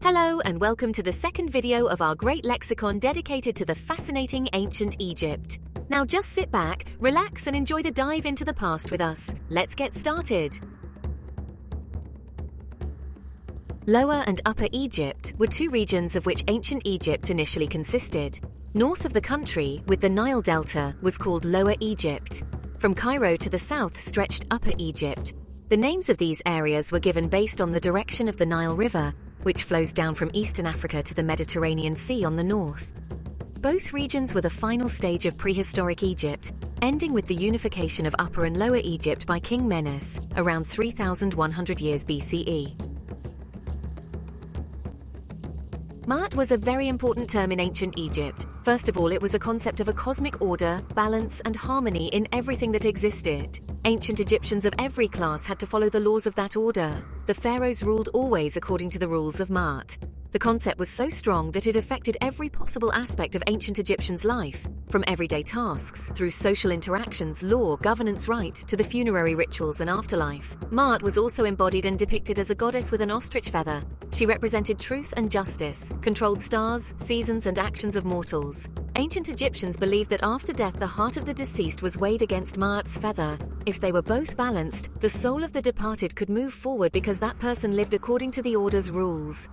Hello and welcome to the second video of our great lexicon dedicated to the fascinating ancient Egypt. Now just sit back, relax and enjoy the dive into the past with us. Let's get started. Lower and Upper Egypt were two regions of which ancient Egypt initially consisted. North of the country, with the Nile Delta, was called Lower Egypt. From Cairo to the south stretched Upper Egypt. The names of these areas were given based on the direction of the Nile River, which flows down from eastern Africa to the Mediterranean Sea on the north. Both regions were the final stage of prehistoric Egypt, ending with the unification of Upper and Lower Egypt by King Menes, around 3,100 years BCE. Maat was a very important term in ancient Egypt. First of all, it was a concept of a cosmic order, balance, and harmony in everything that existed. Ancient Egyptians of every class had to follow the laws of that order. The pharaohs ruled always according to the rules of Maat. The concept was so strong that it affected every possible aspect of ancient Egyptians' life, from everyday tasks, through social interactions, law, governance right, to the funerary rituals and afterlife. Maat was also embodied and depicted as a goddess with an ostrich feather. She represented truth and justice, controlled stars, seasons, and actions of mortals. Ancient Egyptians believed that after death the heart of the deceased was weighed against Maat's feather. If they were both balanced, the soul of the departed could move forward because that person lived according to the order's rules.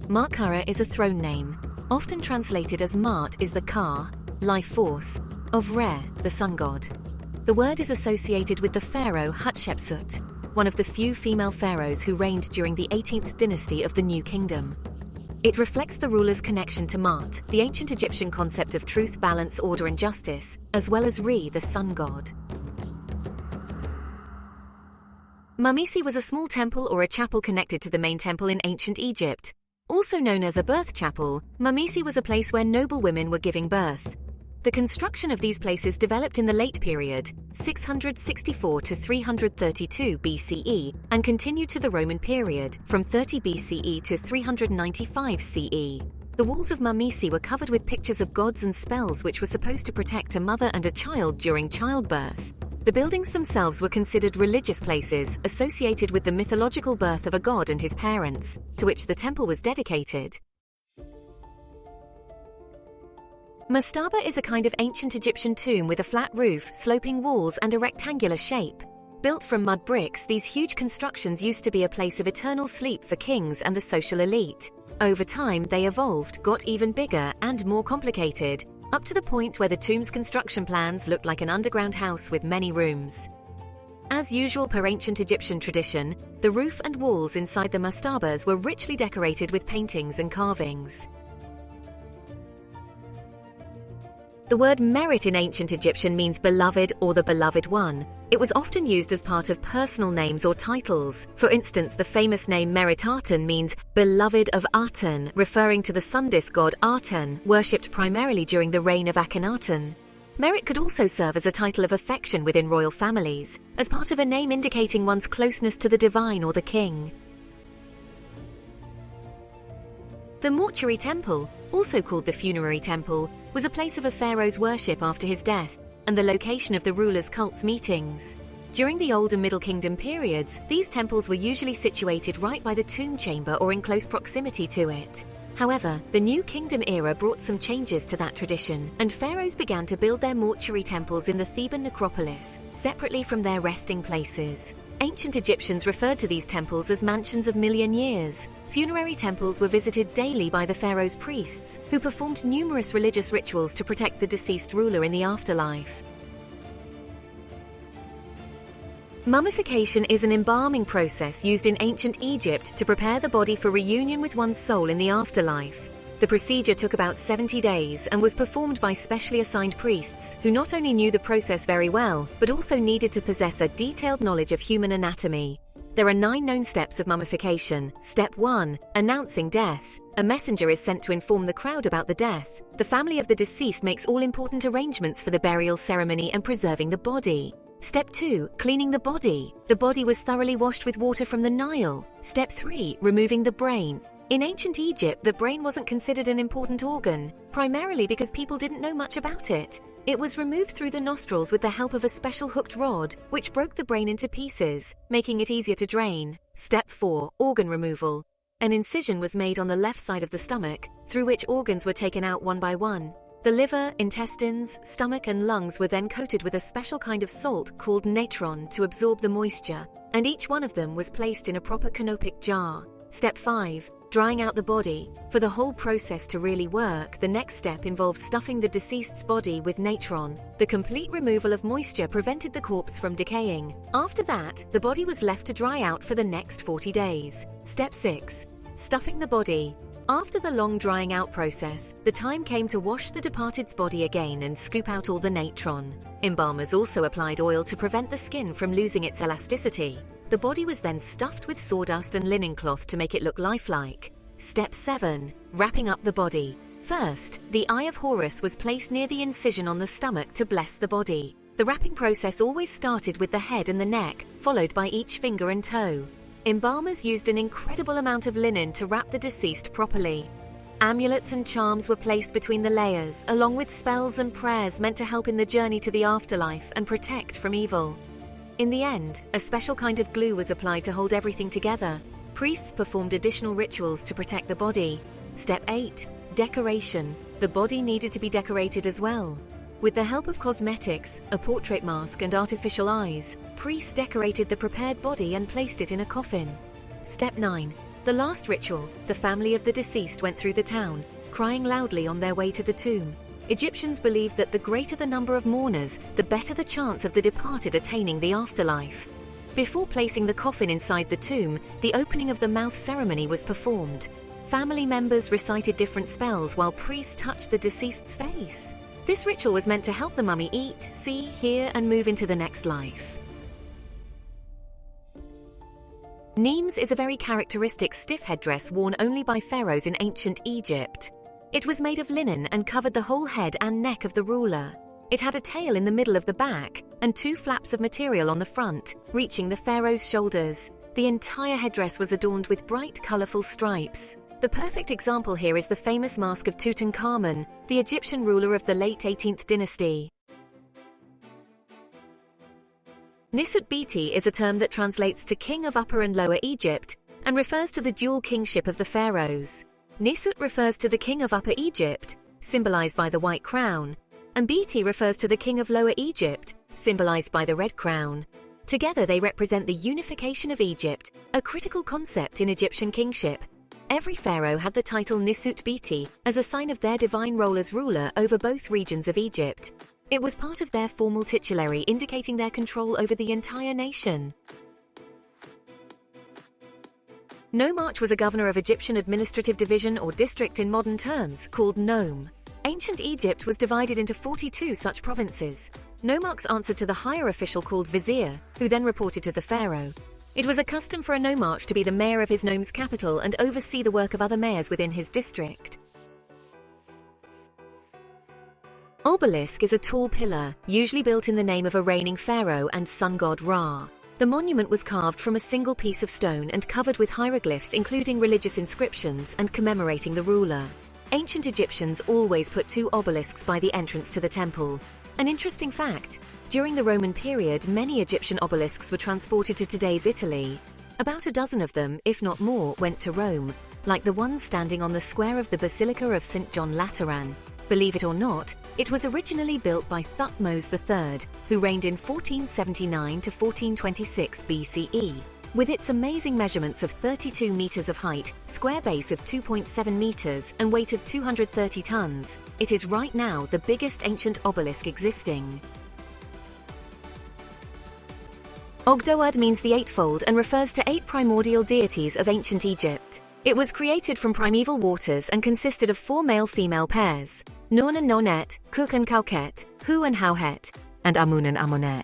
Maatkare is a throne name. Often translated as Maat is the Ka, life force, of Re, the sun god. The word is associated with the pharaoh Hatshepsut, one of the few female pharaohs who reigned during the 18th dynasty of the New Kingdom. It reflects the ruler's connection to Maat, the ancient Egyptian concept of truth, balance, order and justice, as well as Re, the sun god. Mammisi was a small temple or a chapel connected to the main temple in ancient Egypt. Also known as a birth chapel, Mammisi was a place where noble women were giving birth. The construction of these places developed in the late period, 664 to 332 BCE, and continued to the Roman period, from 30 BCE to 395 CE. The walls of Mammisi were covered with pictures of gods and spells which were supposed to protect a mother and a child during childbirth. The buildings themselves were considered religious places, associated with the mythological birth of a god and his parents, to which the temple was dedicated. Mastaba is a kind of ancient Egyptian tomb with a flat roof, sloping walls, and a rectangular shape. Built from mud bricks, these huge constructions used to be a place of eternal sleep for kings and the social elite. Over time, they evolved, got even bigger and more complicated, up to the point where the tomb's construction plans looked like an underground house with many rooms. As usual per ancient Egyptian tradition, the roof and walls inside the mastabas were richly decorated with paintings and carvings. The word merit in ancient Egyptian means beloved or the beloved one. It was often used as part of personal names or titles. For instance, the famous name Merit-Aten means beloved of Aten, referring to the sun disk god Aten, worshipped primarily during the reign of Akhenaten. Merit could also serve as a title of affection within royal families, as part of a name indicating one's closeness to the divine or the king. The Mortuary Temple, also called the Funerary Temple, was a place of a pharaoh's worship after his death, and the location of the ruler's cult's meetings. During the Old and Middle Kingdom periods, these temples were usually situated right by the tomb chamber or in close proximity to it. However, the New Kingdom era brought some changes to that tradition, and pharaohs began to build their mortuary temples in the Theban necropolis, separately from their resting places. Ancient Egyptians referred to these temples as mansions of million years. Funerary temples were visited daily by the pharaoh's priests, who performed numerous religious rituals to protect the deceased ruler in the afterlife. Mummification is an embalming process used in ancient Egypt to prepare the body for reunion with one's soul in the afterlife. The procedure took about 70 days and was performed by specially assigned priests who not only knew the process very well, but also needed to possess a detailed knowledge of human anatomy. There are 9 known steps of mummification. Step 1. Announcing death. A messenger is sent to inform the crowd about the death. The family of the deceased makes all important arrangements for the burial ceremony and preserving the body. Step 2. Cleaning the body. The body was thoroughly washed with water from the Nile. Step 3. Removing the brain. In ancient Egypt, the brain wasn't considered an important organ, primarily because people didn't know much about it. It was removed through the nostrils with the help of a special hooked rod, which broke the brain into pieces, making it easier to drain. Step 4. Organ removal. An incision was made on the left side of the stomach, through which organs were taken out one by one. The liver, intestines, stomach and lungs were then coated with a special kind of salt called natron to absorb the moisture, and each one of them was placed in a proper canopic jar. Step 5. Drying out the body. For the whole process to really work, the next step involved stuffing the deceased's body with natron. The complete removal of moisture prevented the corpse from decaying. After that, the body was left to dry out for the next 40 days. Step 6. Stuffing the body. After the long drying out process, the time came to wash the departed's body again and scoop out all the natron. Embalmers also applied oil to prevent the skin from losing its elasticity. The body was then stuffed with sawdust and linen cloth to make it look lifelike. Step 7. Wrapping up the body. First, the Eye of Horus was placed near the incision on the stomach to bless the body. The wrapping process always started with the head and the neck, followed by each finger and toe. Embalmers used an incredible amount of linen to wrap the deceased properly. Amulets and charms were placed between the layers, along with spells and prayers meant to help in the journey to the afterlife and protect from evil. In the end, a special kind of glue was applied to hold everything together. Priests performed additional rituals to protect the body. Step 8. Decoration. The body needed to be decorated as well. With the help of cosmetics, a portrait mask and artificial eyes, priests decorated the prepared body and placed it in a coffin. Step 9. The last ritual. The family of the deceased went through the town, crying loudly on their way to the tomb. Egyptians believed that the greater the number of mourners, the better the chance of the departed attaining the afterlife. Before placing the coffin inside the tomb, the opening of the mouth ceremony was performed. Family members recited different spells while priests touched the deceased's face. This ritual was meant to help the mummy eat, see, hear, and move into the next life. Nemes is a very characteristic stiff headdress worn only by pharaohs in ancient Egypt. It was made of linen and covered the whole head and neck of the ruler. It had a tail in the middle of the back and 2 flaps of material on the front, reaching the pharaoh's shoulders. The entire headdress was adorned with bright, colorful stripes. The perfect example here is the famous mask of Tutankhamun, the Egyptian ruler of the late 18th dynasty. Nisut-Bity is a term that translates to King of Upper and Lower Egypt and refers to the dual kingship of the pharaohs. Nisut refers to the king of Upper Egypt, symbolized by the white crown, and Bity refers to the king of Lower Egypt, symbolized by the red crown. Together they represent the unification of Egypt, a critical concept in Egyptian kingship. Every pharaoh had the title Nisut-Bity as a sign of their divine role as ruler over both regions of Egypt. It was part of their formal titulary indicating their control over the entire nation. Nomarch was a governor of Egyptian administrative division or district in modern terms, called nome. Ancient Egypt was divided into 42 such provinces. Nomarchs answered to the higher official called vizier, who then reported to the pharaoh. It was a custom for a nomarch to be the mayor of his nome's capital and oversee the work of other mayors within his district. Obelisk is a tall pillar, usually built in the name of a reigning pharaoh and sun god Ra. The monument was carved from a single piece of stone and covered with hieroglyphs including religious inscriptions and commemorating the ruler. Ancient Egyptians always put 2 obelisks by the entrance to the temple. An interesting fact, during the Roman period, many Egyptian obelisks were transported to today's Italy. About a dozen of them, if not more, went to Rome, like the one standing on the square of the Basilica of St. John Lateran. Believe it or not, it was originally built by Thutmose III, who reigned in 1479 to 1426 BCE. With its amazing measurements of 32 meters of height, square base of 2.7 meters, and weight of 230 tons, it is right now the biggest ancient obelisk existing. Ogdoad means the eightfold and refers to 8 primordial deities of ancient Egypt. It was created from primeval waters and consisted of 4 male-female pairs, Nun and Nonet, Kuk and Kauket, Hu and Hauhet, and Amun and Amonet.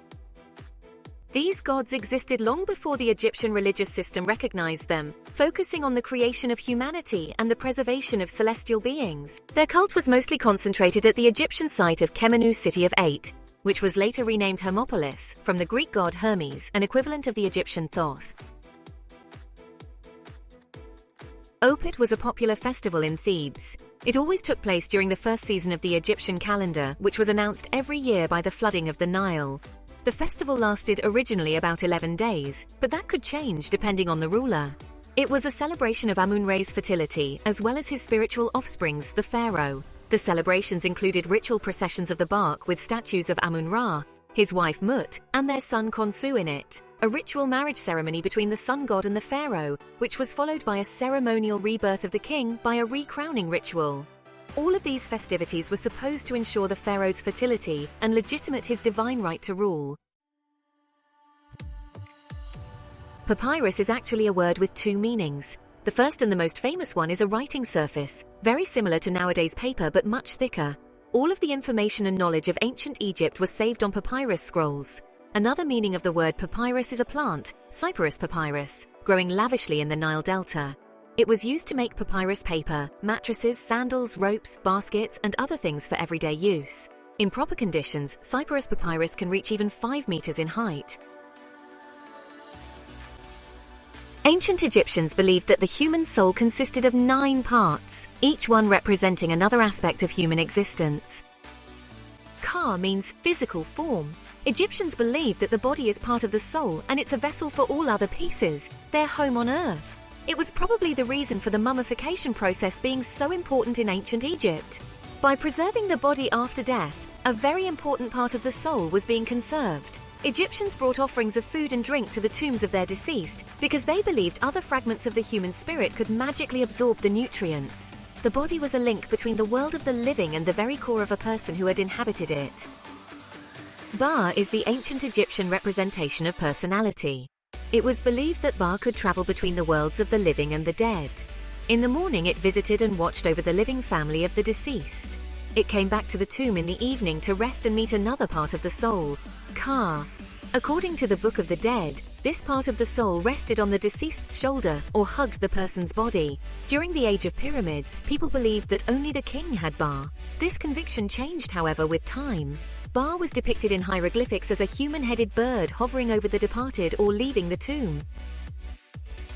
These gods existed long before the Egyptian religious system recognized them, focusing on the creation of humanity and the preservation of celestial beings. Their cult was mostly concentrated at the Egyptian site of Khmenu's city of 8, which was later renamed Hermopolis, from the Greek god Hermes, an equivalent of the Egyptian Thoth. Opet was a popular festival in Thebes. It always took place during the first season of the Egyptian calendar, which was announced every year by the flooding of the Nile. The festival lasted originally about 11 days, but that could change depending on the ruler. It was a celebration of Amun-Re's fertility, as well as his spiritual offsprings, the Pharaoh. The celebrations included ritual processions of the bark with statues of Amun-Ra, his wife Mut, and their son Khonsu in it, a ritual marriage ceremony between the sun god and the pharaoh, which was followed by a ceremonial rebirth of the king by a recrowning ritual. All of these festivities were supposed to ensure the pharaoh's fertility and legitimate his divine right to rule. Papyrus is actually a word with two meanings. The first and the most famous one is a writing surface, very similar to nowadays paper but much thicker. All of the information and knowledge of ancient Egypt was saved on papyrus scrolls. Another meaning of the word papyrus is a plant, Cyperus papyrus, growing lavishly in the Nile Delta. It was used to make papyrus paper, mattresses, sandals, ropes, baskets, and other things for everyday use. In proper conditions, Cyperus papyrus can reach even 5 meters in height. Ancient Egyptians believed that the human soul consisted of 9 parts, each one representing another aspect of human existence. Ka means physical form. Egyptians believed that the body is part of the soul and it's a vessel for all other pieces, their home on earth. It was probably the reason for the mummification process being so important in ancient Egypt. By preserving the body after death, a very important part of the soul was being conserved. Egyptians brought offerings of food and drink to the tombs of their deceased because they believed other fragments of the human spirit could magically absorb the nutrients. The body was a link between the world of the living and the very core of a person who had inhabited it. Ba is the ancient Egyptian representation of personality. It was believed that Ba could travel between the worlds of the living and the dead. In the morning it visited and watched over the living family of the deceased. It came back to the tomb in the evening to rest and meet another part of the soul, Ka. According to the Book of the Dead, this part of the soul rested on the deceased's shoulder or hugged the person's body. During the Age of Pyramids, people believed that only the king had Ba. This conviction changed, however, with time. Ba was depicted in hieroglyphics as a human-headed bird hovering over the departed or leaving the tomb.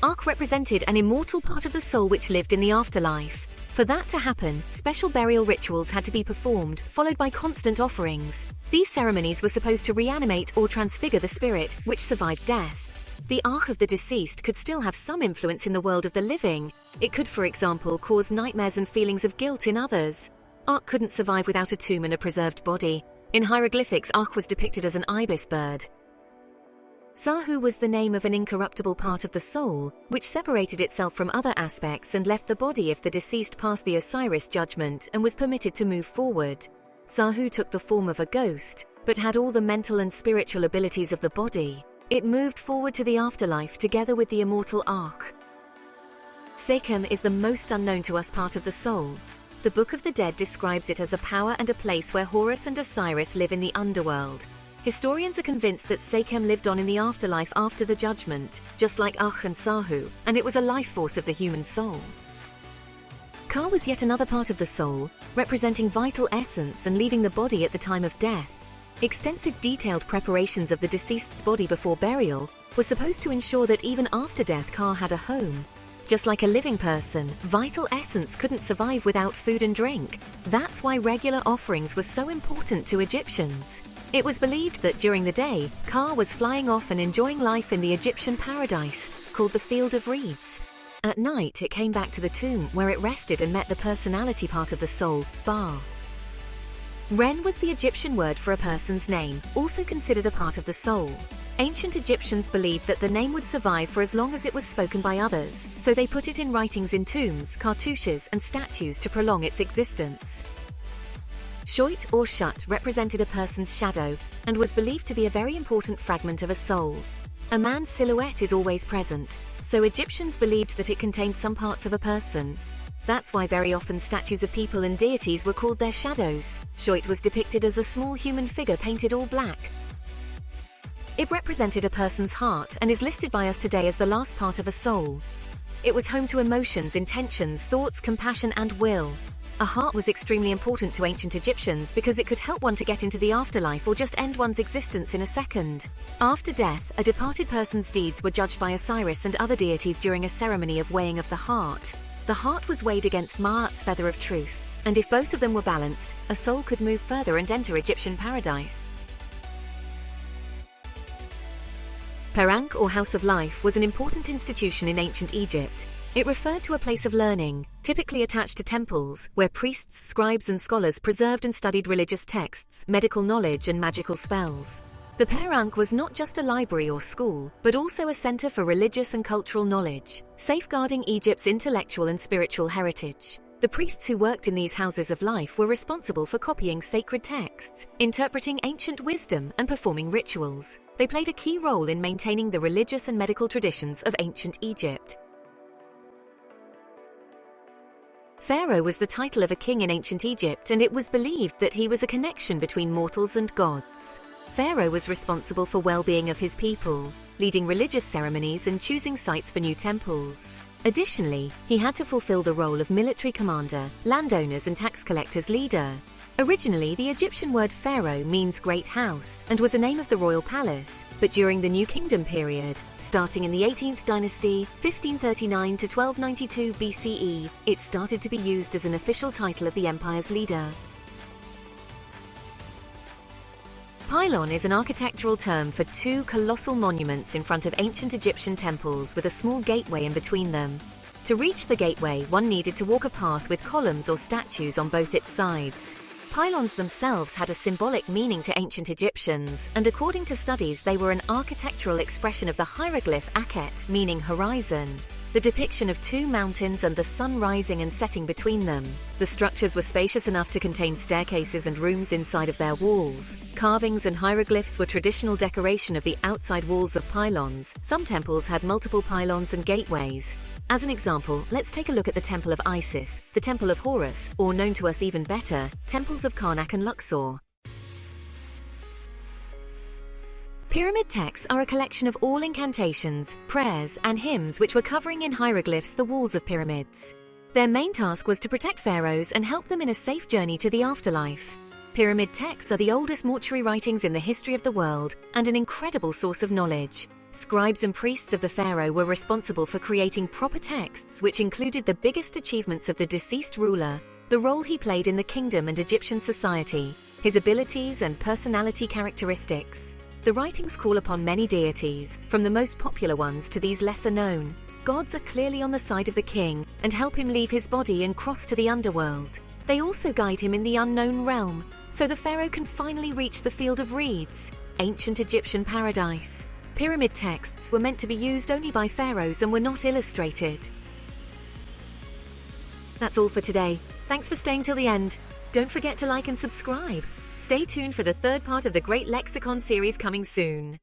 Ankh represented an immortal part of the soul which lived in the afterlife. For that to happen, special burial rituals had to be performed, followed by constant offerings. These ceremonies were supposed to reanimate or transfigure the spirit, which survived death. The Ankh of the deceased could still have some influence in the world of the living. It could, for example, cause nightmares and feelings of guilt in others. Ankh couldn't survive without a tomb and a preserved body. In hieroglyphics, Ankh was depicted as an ibis bird. Sahu was the name of an incorruptible part of the soul, which separated itself from other aspects and left the body if the deceased passed the Osiris judgment and was permitted to move forward. Sahu took the form of a ghost, but had all the mental and spiritual abilities of the body. It moved forward to the afterlife together with the immortal Ankh. Sekhem is the most unknown to us part of the soul. The Book of the Dead describes it as a power and a place where Horus and Osiris live in the underworld. Historians are convinced that Sekhem lived on in the afterlife after the judgment, just like Ankh and Sahu, and it was a life force of the human soul. Ka was yet another part of the soul, representing vital essence and leaving the body at the time of death. Extensive detailed preparations of the deceased's body before burial were supposed to ensure that even after death Ka had a home. Just like a living person, vital essence couldn't survive without food and drink. That's why regular offerings were so important to Egyptians. It was believed that during the day, Ka was flying off and enjoying life in the Egyptian paradise, called the Field of Reeds. At night, it came back to the tomb, where it rested and met the personality part of the soul, Ba. Ren was the Egyptian word for a person's name, also considered a part of the soul. Ancient Egyptians believed that the name would survive for as long as it was spoken by others, so they put it in writings in tombs, cartouches, and statues to prolong its existence. Shoit or Shut represented a person's shadow and was believed to be a very important fragment of a soul. A man's silhouette is always present, so Egyptians believed that it contained some parts of a person. That's why very often statues of people and deities were called their shadows. Shoit was depicted as a small human figure painted all black. It represented a person's heart and is listed by us today as the last part of a soul. It was home to emotions, intentions, thoughts, compassion, and will. A heart was extremely important to ancient Egyptians because it could help one to get into the afterlife or just end one's existence in a second. After death, a departed person's deeds were judged by Osiris and other deities during a ceremony of weighing of the heart. The heart was weighed against Maat's feather of truth, and if both of them were balanced, a soul could move further and enter Egyptian paradise. Per-Ankh, or House of Life, was an important institution in ancient Egypt. It referred to a place of learning, typically attached to temples, where priests, scribes, and scholars preserved and studied religious texts, medical knowledge, and magical spells. The Per-Ankh was not just a library or school, but also a center for religious and cultural knowledge, safeguarding Egypt's intellectual and spiritual heritage. The priests who worked in these houses of life were responsible for copying sacred texts, interpreting ancient wisdom, and performing rituals. They played a key role in maintaining the religious and medical traditions of ancient Egypt. Pharaoh was the title of a king in ancient Egypt, and it was believed that he was a connection between mortals and gods. Pharaoh was responsible for well-being of his people, leading religious ceremonies and choosing sites for new temples. Additionally, he had to fulfill the role of military commander, landowners, and tax collectors' leader. Originally, the Egyptian word pharaoh means great house and was a name of the royal palace, but during the New Kingdom period, starting in the 18th dynasty, 1539 to 1292 BCE, it started to be used as an official title of the empire's leader. Pylon is an architectural term for two colossal monuments in front of ancient Egyptian temples with a small gateway in between them. To reach the gateway, one needed to walk a path with columns or statues on both its sides. Pylons themselves had a symbolic meaning to ancient Egyptians, and according to studies, they were an architectural expression of the hieroglyph Akhet, meaning horizon, the depiction of two mountains and the sun rising and setting between them. The structures were spacious enough to contain staircases and rooms inside of their walls. Carvings and hieroglyphs were traditional decoration of the outside walls of pylons. Some temples had multiple pylons and gateways. As an example, let's take a look at the Temple of Isis, the Temple of Horus, or known to us even better, temples of Karnak and Luxor. Pyramid texts are a collection of all incantations, prayers, and hymns which were covering in hieroglyphs the walls of pyramids. Their main task was to protect pharaohs and help them in a safe journey to the afterlife. Pyramid texts are the oldest mortuary writings in the history of the world and an incredible source of knowledge. Scribes and priests of the pharaoh were responsible for creating proper texts which included the biggest achievements of the deceased ruler, the role he played in the kingdom and Egyptian society, his abilities and personality characteristics. The writings call upon many deities, from the most popular ones to these lesser known. Gods are clearly on the side of the king and help him leave his body and cross to the underworld. They also guide him in the unknown realm, so the pharaoh can finally reach the field of reeds, ancient Egyptian paradise. Pyramid texts were meant to be used only by pharaohs and were not illustrated. That's all for today. Thanks for staying till the end. Don't forget to like and subscribe. Stay tuned for the third part of the Great Lexicon series coming soon.